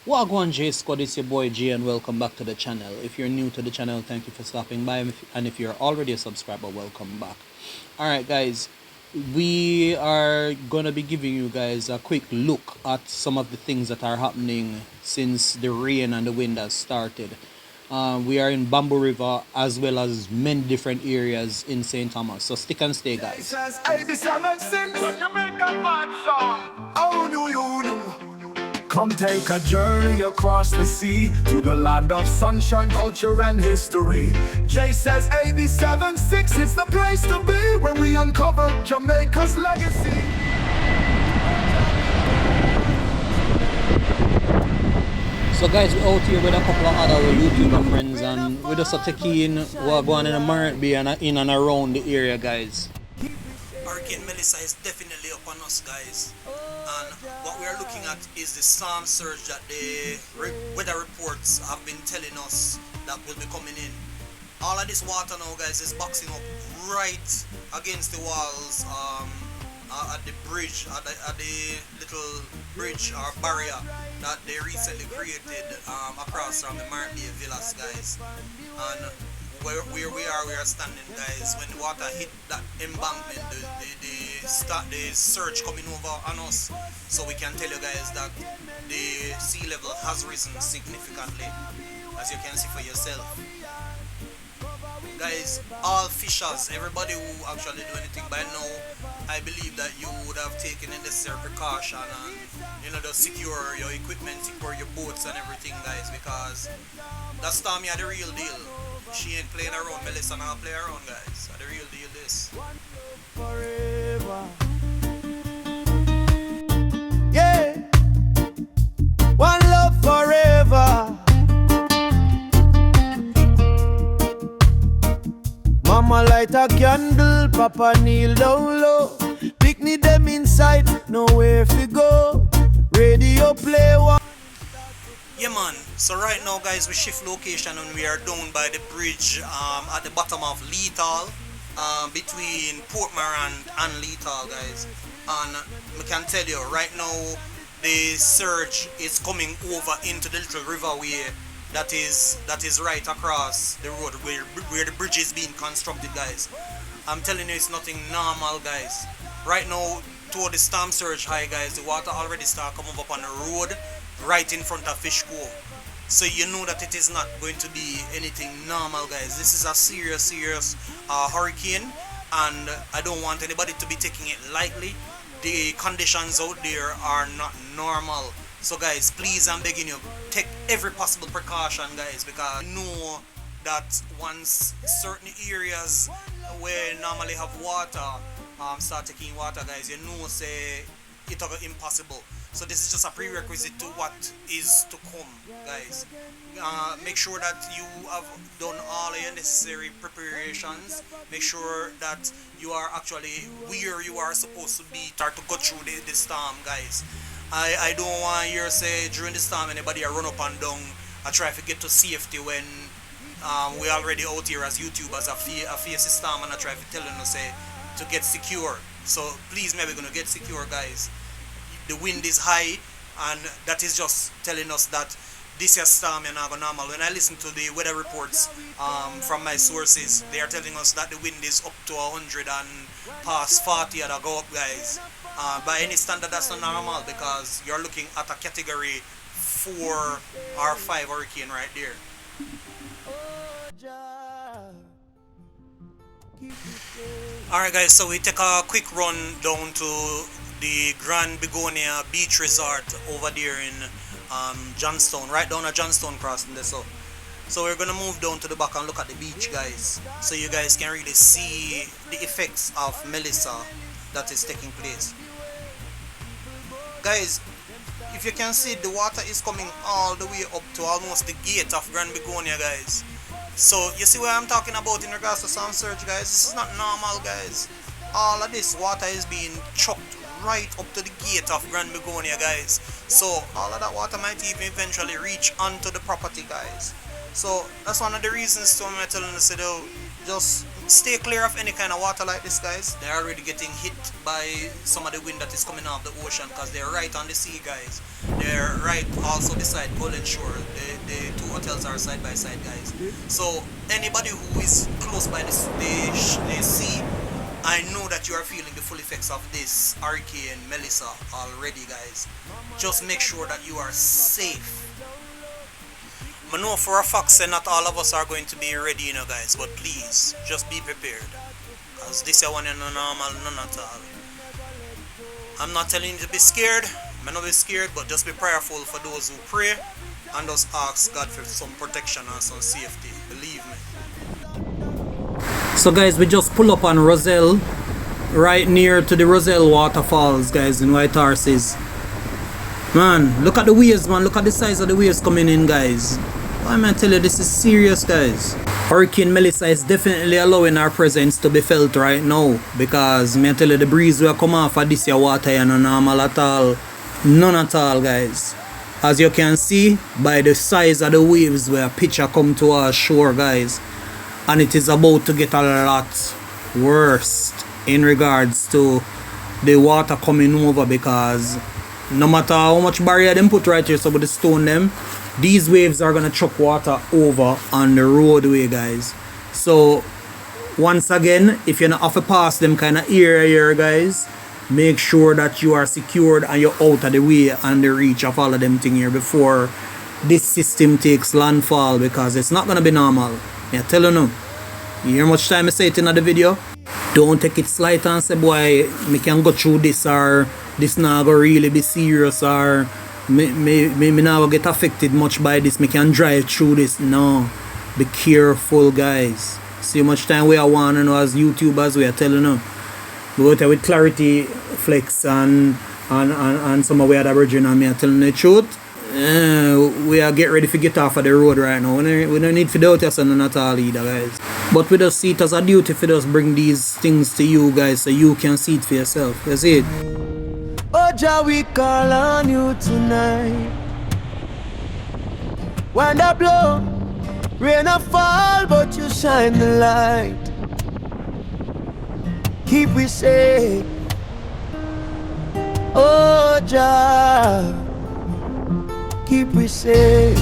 Wagwan Jae Says, it's your boy Jay and welcome back to the channel. If you're new to the channel, thank you for stopping by, and if you're already a subscriber, welcome back. Alright guys, we are gonna be giving you guys a quick look at some of the things that are happening since the rain and the wind has started. We are in Bamboo River as well as many different areas in St. Thomas, so stick and stay guys. Oh, no, no, no. Come take a journey across the sea to the land of sunshine, culture, and history. Jae Says 87.6, it's the place to be when we uncover Jamaica's legacy. So guys, we're out here with a couple of other YouTuber friends and we're just taking what going in the Marriott Bay and in and around the area guys. Hurricane Melissa is definitely upon us guys, and what we are looking at is the storm surge that the weather reports have been telling us that will be coming in. All of this water now guys is boxing up right against the walls at the bridge, at the little bridge or barrier that they recently created across from the Marriott Bay Villas guys. And where we are standing guys, when the water hit that embankment, the surge coming over on us, so we can tell you guys that the sea level has risen significantly, as you can see for yourself guys. All fishers, everybody who actually do anything by now, I believe that you would have taken the necessary precaution and just secure your equipment, secure your boats and everything guys, because that storm is the real deal. She ain't playing around. Melissa not play around guys. The real deal this. Forever. Yeah. One love forever. Mama light a candle, Papa kneel down low. Picnic them inside, nowhere to go. Radio play one. Yeah man, so right now guys we shift location and we are down by the bridge at the bottom of Lethal, between Port Moran and Lethal guys. And we can tell you right now the surge is coming over into the little riverway that is right across the road where the bridge is being constructed guys. I'm telling you, it's nothing normal guys. Right now toward the storm surge high guys, the water already start coming up on the road right in front of Fish Cove. So you know that it is not going to be anything normal guys. This is a serious hurricane, and I don't want anybody to be taking it lightly. The conditions out there are not normal. So guys, please, I'm begging you, take every possible precaution guys, because you know that once certain areas where normally have water start taking water guys, you know say it's impossible. So this is just a prerequisite to what is to come guys. Make sure that you have done all your necessary preparations. Make sure that you are actually where you are supposed to be start to go through the storm guys. I don't want you to say during the storm anybody run up and down and try to get to safety when we already out here as YouTubers a face the storm and I try to tell them to say to get secure. So please, maybe gonna get secure guys. The wind is high and that is just telling us that this is storm and not normal. When I listen to the weather reports from my sources, they are telling us that the wind is up to 100 and past 40 and go up guys. By any standard that's not normal, because you're looking at a category 4 or 5 hurricane right there. Alright guys, so we take a quick run down to the Grand Begonia Beach Resort over there in Johnstone, right down at Johnstone crossing there. So we're gonna move down to the back and look at the beach guys, so you guys can really see the effects of Melissa that is taking place. Guys, if you can see, the water is coming all the way up to almost the gate of Grand Begonia guys. So you see what I'm talking about in regards to storm surge guys. This is not normal guys. All of this water is being chucked right up to the gate of Grand Begonia guys. So all of that water might even eventually reach onto the property guys. So that's one of the reasons to me telling us to just stay clear of any kind of water like this, guys. They're already getting hit by some of the wind that is coming off the ocean because they're right on the sea, guys. They're right also beside Golden Shore. The two hotels are side by side, guys. So anybody who is close by the sea, I know that you are feeling the full effects of this hurricane Melissa already, guys. Just make sure that you are safe. I know for a fact that not all of us are going to be ready, you know, guys, but please just be prepared, because this is one in no normal, none at all. I'm not telling you to be scared. I'm not be scared, but just be prayerful for those who pray and just ask God for some protection and some safety. Believe me. So guys, we just pull up on Roselle, right near to the Roselle waterfalls, guys, in White Horses. Man, look at the waves, man. Look at the size of the waves coming in, guys. I'm gonna tell you, this is serious, guys. Hurricane Melissa is definitely allowing our presence to be felt right now, because me tell you, the breeze will come off of this here water and no normal at all. None at all, guys. As you can see by the size of the waves where picture come to our shore, guys, and it is about to get a lot worse in regards to the water coming over, because no matter how much barrier them put right here, so with the stone them, these waves are gonna chuck water over on the roadway, guys. So once again, if you're not have to pass them kind of area here, guys, make sure that you are secured and you're out of the way and the reach of all of them thing here before this system takes landfall, because it's not gonna be normal. I tell you now. You hear much time I say it in the video? Don't take it slight and say, boy, me can go through this, or this now go really be serious, or me now get affected much by this, me can drive through this. No, be careful, guys. See how much time we are want to know as YouTubers, we are telling you. We go there with Clarity Flex and some of we other virgin, and me are telling the truth. We are get ready to get off of the road right now. We don't need to doubt us and not all either, guys. But we just see it as a duty for us bring these things to you guys so you can see it for yourself. You see it? Oh Jah, we call on you tonight. When the blow, rain a fall, but you shine the light. Keep we safe. Oh Jah, keep we safe.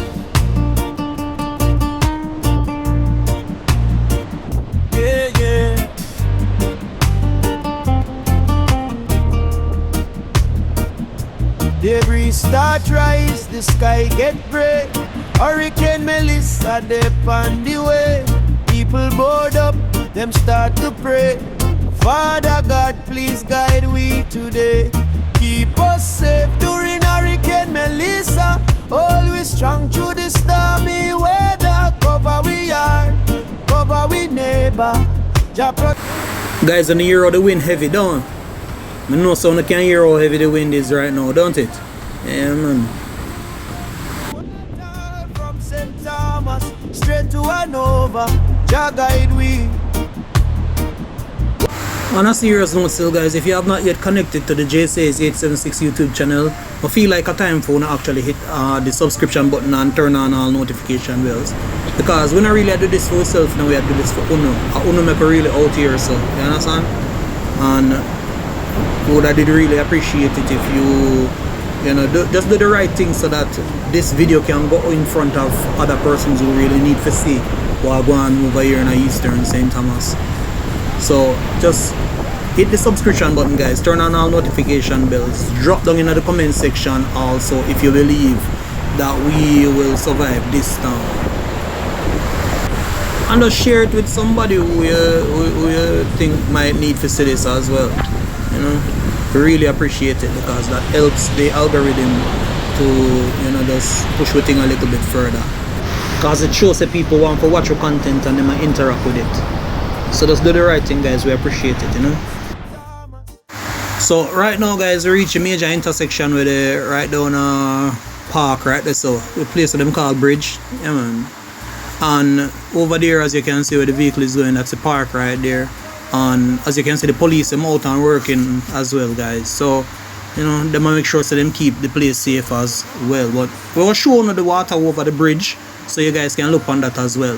Yeah, yeah. The breeze start rise, the sky get gray. Hurricane Melissa dip on the way. People board up, them start to pray. Father God, please guide we today. Keep us safe during Hurricane Melissa. Always strong through the stormy weather. Cover we are, cover we neighbor. Guys, on the hear how the wind heavy, don't? I know someone can hear how heavy the wind is right now, don't it? Yeah, man. From St. Thomas straight to Hanover, Jah guide we. On a serious note still, guys, if you have not yet connected to the Jae Says 876 YouTube channel, I feel like a time for now actually hit the subscription button and turn on all notification bells. Because we don't really do this for ourselves, now we do this for Uno. Uno make a really out here, so you understand? And I did really appreciate it if you know, just do the right thing so that this video can go in front of other persons who really need to see what are going over here in Eastern St. Thomas. So just hit the subscription button, guys, turn on all notification bells, drop down in the comment section also if you believe that we will survive this storm, and just share it with somebody who you think might need to see this as well. You know, really appreciate it, because that helps the algorithm to, you know, just push the thing a little bit further, because it shows that people want to watch your content and they might interact with it. So just do the right thing, guys. We appreciate it, you know. So right now, guys, we reach a major intersection with the right down park right there. So the place that them called Bridge, yeah, man. And over there, as you can see where the vehicle is going, that's the park right there. And as you can see, the police them out and working as well, guys. So, you know, they might make sure so them keep the place safe as well. But we will show you the water over the bridge, so you guys can look on that as well.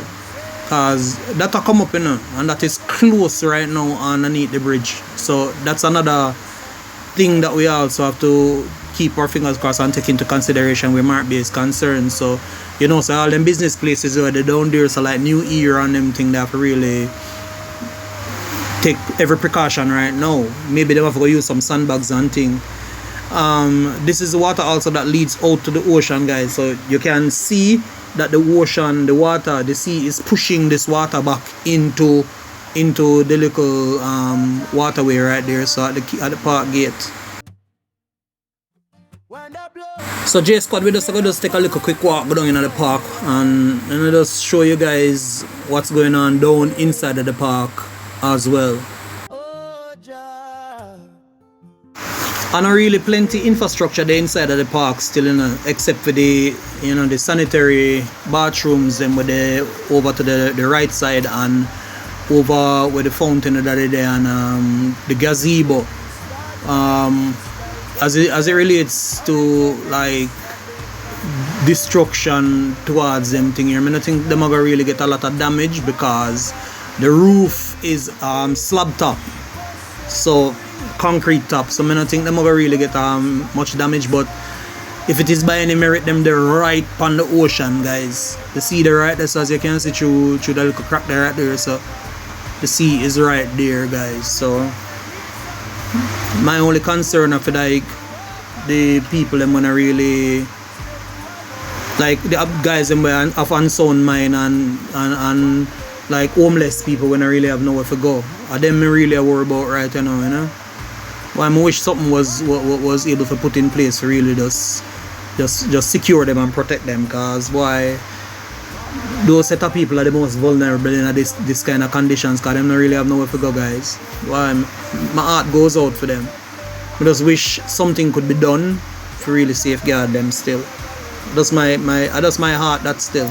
cause that will come up, you know, and that is close right now underneath the bridge. So that's another thing that we also have to keep our fingers crossed and take into consideration where Mark Bay is concerned. So, you know, so all them business places where they down there, so like New Year and them thing, they have to really take every precaution right now. Maybe they have to go use some sandbags and thing. This is the water also that leads out to the ocean, guys. So you can see that the ocean, the water, the sea is pushing this water back into the little waterway right there. So at the park gate. So J Squad, we just take a little quick walk down in the park and I just show you guys what's going on down inside of the park as well. And really plenty infrastructure there inside of the park still, you know, except for the, you know, the sanitary bathrooms and with the over to the right side and over with the fountain that is there and the gazebo. As it relates to like destruction towards them thing here, I mean, I think they're gonna really get a lot of damage because the roof is slab top, so concrete top. So I don't think they're gonna really get much damage. But if it is by any merit, they're right on the ocean, guys. The sea there right there, so as you can see through the little crack there right there. So the sea is right there, guys. So my only concern of like the people them wanna really like the guys them have unsound mind and like homeless people when I really have nowhere to go. And them me really worry about right now, you know. Well, I wish something was able to put in place to really just secure them and protect them, cause why those set of people are the most vulnerable in this kind of conditions, cause them not really have nowhere to go, guys. Why my heart goes out for them. I just wish something could be done to really safeguard them still. That's my heart, that's still.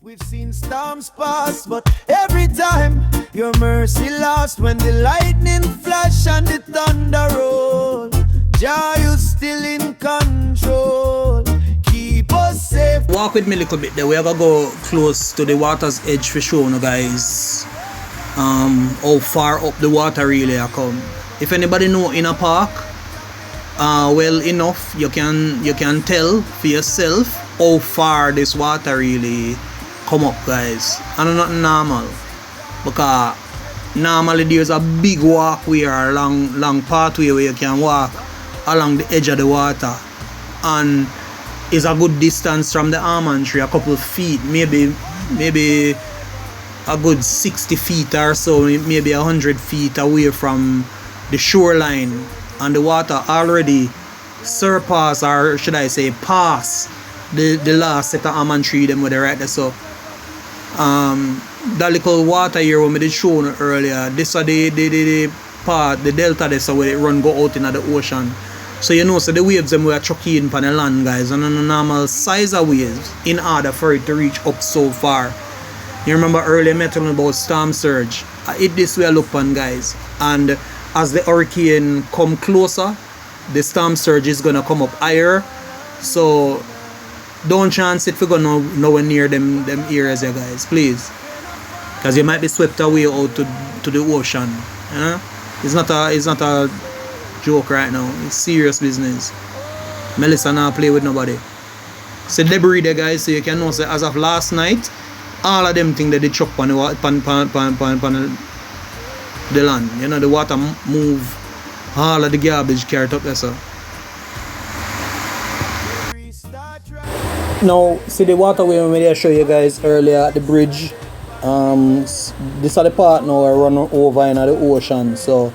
We've seen storms pass, but every time your mercy lost when the lightning flash and the thunder roll. Jah, you still in control. Keep us safe. Walk with me a little bit there. We have to go close to the water's edge for sure, no, guys. How far up the water really I come. If anybody know in a park, well enough, you can tell for yourself how far this water really come up, guys. And not normal, because normally there's a big walkway or a long pathway where you can walk along the edge of the water, and it's a good distance from the almond tree, a couple of feet, maybe a good 60 feet or so, maybe 100 feet away from the shoreline, and the water already surpass, or should I say pass, the last set of almond tree them where they're right there. So that little water here when we did show earlier, this are the part, the delta there, so where it run go out into the ocean. So you know, so the waves them were chucking on the land, guys, and on a normal size of waves in order for it to reach up so far. You remember earlier I talking about storm surge. It this way look on, guys, and as the hurricane come closer, the storm surge is gonna come up higher. So don't chance it for go nowhere near them areas here, guys, please, because you might be swept away out to the ocean. It's not a joke right now. It's serious business. Melissa not play with nobody. So debris there, guys, so you can know, so as of last night, all of them things that they chuck on the land. You know, the water move all of the garbage carried up there, so. Now, see the waterway when I show you guys earlier at the bridge. This is the part now I run over into the ocean. So,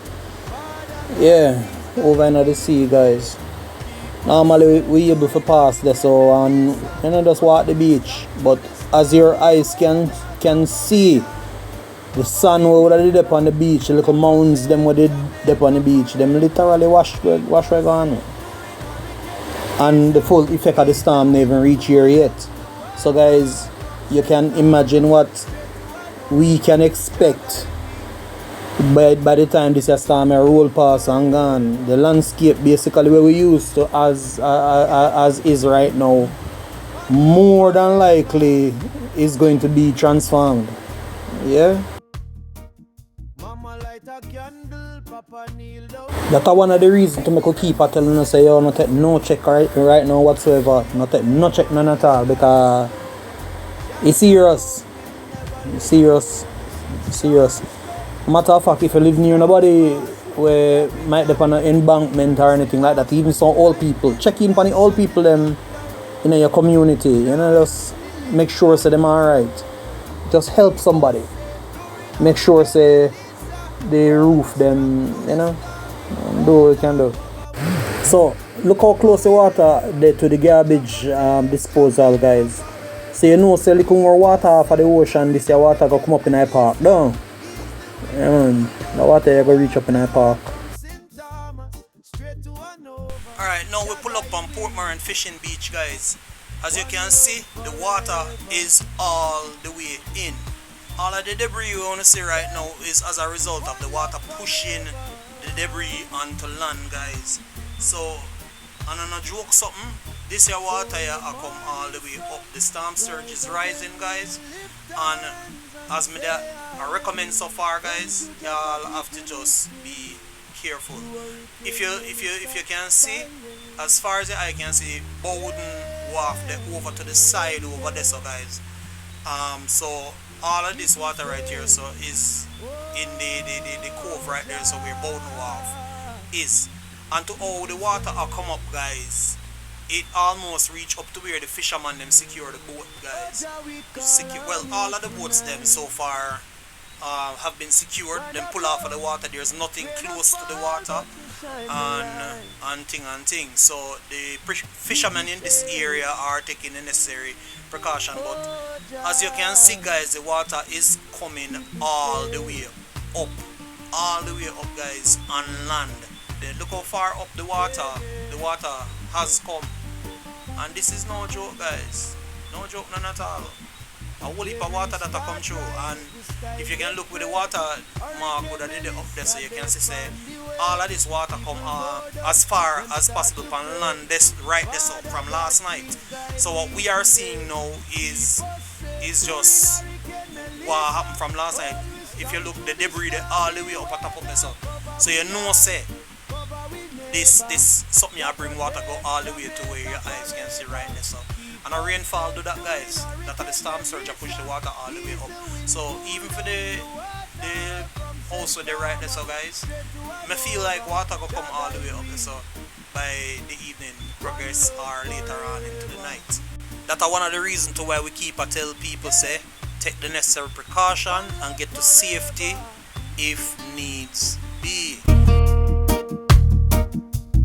yeah, over into the sea, guys. Normally we able to pass there, so and you know, just walk the beach. But as your eyes can see, the sun would have did up on the beach, the little mounds them would did up on the beach, them literally wash right on. And the full effect of the storm never even reached here yet. So guys, you can imagine what we can expect by the time this storm roll past and gone. The landscape basically where we used to as is right now, more than likely is going to be transformed. Yeah. That's one of the reasons to make a keep telling us say yo, no take no check right now whatsoever. No take no check none at all because it's serious. It's serious. It's serious. Matter of fact, if you live near nobody where might be on an embankment or anything like that, even some old people, check in on the old people them in your community, you know, just make sure say them alright. Just help somebody. Make sure say the roof them, you know, do what you can do. So look how close the water there to the garbage disposal, guys. So you know say little more water for the ocean, this your water go come up in the park, don't? Yeah, man. The water you go reach up in the park. Alright, now we pull up on Portmore and Fishing Beach, guys. As you can see, the water is all the way in. All of the debris you want to see right now is as a result of the water pushing the debris onto land, guys. So, and on a joke something, this here water here come all the way up. The storm surge is rising, guys. And as me that I recommend so far, guys, y'all have to just be careful. If you can see, as far as the eye can see, Bowden waft over to the side over there, so guys. So all of this water right here so is in the cove right there, so where Bowden waft is. And to how the water come up, guys, it almost reach up to where the fishermen them secure the boat, guys. Well, all of the boats them so far have been secured. Then pull off of the water. There's nothing close to the water and thing. So the fishermen in this area are taking the necessary precaution. But as you can see, guys, the water is coming all the way up, guys, on land. Then look how far up the water has come. And this is no joke, guys. No joke, none at all. A whole heap of water that come through. And if you can look with the water mark would have did it up there, so you can see say all of this water come as far as possible from land this up from last night. So what we are seeing now is just what happened from last night. If you look, the debris all the way up at top of this up. So you know say this something I bring water go all the way to where your eyes can see right there. So and a rainfall do that, guys. That the storm surge push the water all the way up. So even for the house with the right there, so guys, I feel like water go come all the way up there, so by the evening progress or later on into the night. That's one of the reasons to why we keep tell people say take the necessary precaution and get to safety if needs be.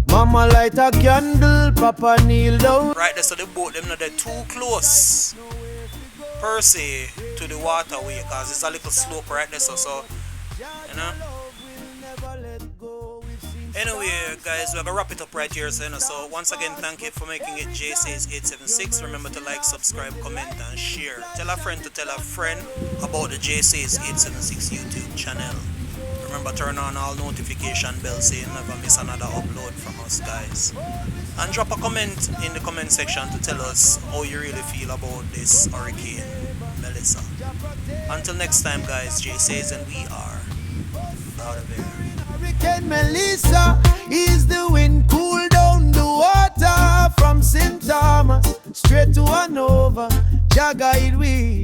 Mama light a candle, Papa kneel down. Right there, so the boat them not they're too close per se to the waterway, because it's a little slope right there, so you know. Anyway, guys, we're gonna wrap it up right here. So once again, thank you for making it Jae Says 876. Remember to like, subscribe, comment, and share. Tell a friend to tell a friend about the Jae Says 876 YouTube channel. Remember, turn on all notification bells so you never miss another upload from us, guys. And drop a comment in the comment section to tell us how you really feel about this Hurricane Melissa. Until next time, guys, Jae Says and we are out of here. Hurricane Melissa is the wind cool down the water from St. Thomas straight to Hanover. Jah guide we.